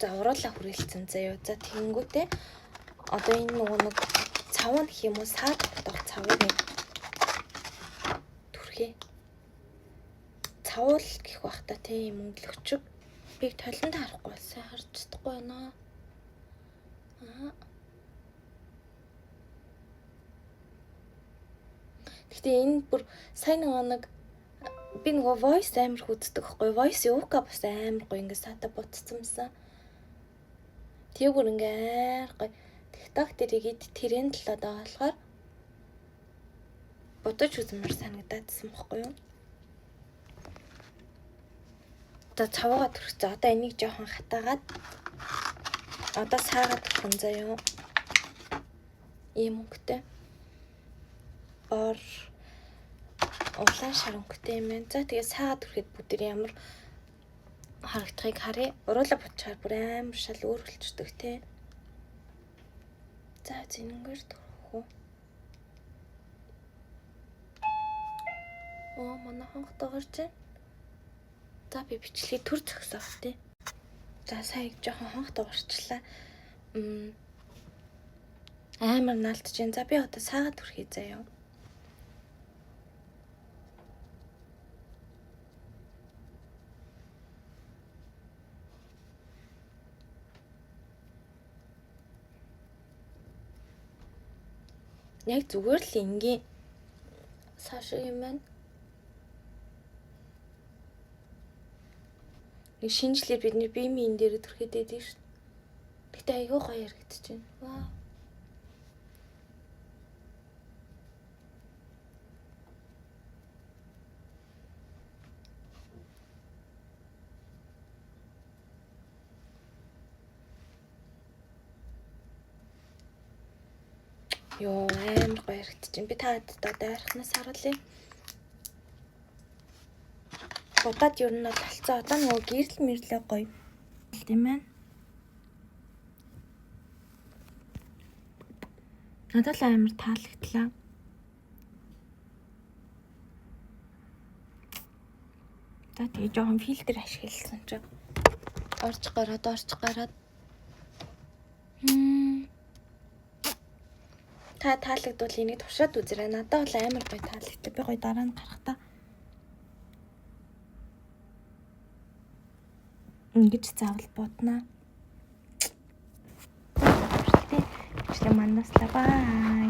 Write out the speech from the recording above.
За уруулаа хүрээлцэн заяа. За тэгэнгүүтээ одоо энэ нөгөө нэг цав нь гэх юм уу саад дотор цавыг нэг түрхээ. Цавуул гэх бах та тийм өнгөлөгчөг. Би толонд харахгүй сайн харж чадахгүй байна. Гэтэ энэ бүр сайн нэг би нөгөө voice амар хүздэг байхгүй. Voice юука бас амар гоё ингээ сата ботцсансан. Тэгээ бүр ингээ гоё. TikTok дээрээ тренд л одоо болохоор бодож үзмээр санагдаадсан байхгүй юу? Одоо цавгаа төрчихсөн. Одоо энийг жоохон хатаагаад одоо саагаад төрхөн заяа. Ийм өнгөтэй. Бор улаан шар өнгөтэй юм байна. За тэгээ саагаад төрөхэд бүгд ямар харагдахыг харъя. Уруулаа бутчаар бүр амар шал өөр болчихдог те. За зингээр төрөх үү. Манай хонх дагаарч байна. За би бичлэгийг төр зөксөөх тий. За сая жоохон хонх дагаарчлаа. Амар наалтж байна. За би одоо саагаад төрхий заяа. Яг зүгээр л ингийн сашиг юм байна. Нэг шинжлэр бидний биемийн дээр төрхэд байдаг шүү. Гэтэ айгүй гоё ярагдаж байна. Вау. Йоо амар гоё ярагдаж байна. Би таад одоо дайрахнаас харуулъя. Бодоод юу нь талцсан. Одоо нөгөө гэрэл мэрлээ гоё. Тийм ээ. Надад л амар таалагдлаа. За тэгээ жоохон фильтр ашигласан ч орж гараад. Та таалагдвал энийг туршаад үзээрэй. Надад бол амар гоё таалагдлаа. Би гоё дараа нь гарахтаа ингэж заавал бодноо. Бичлээ мандаслаа. Бай.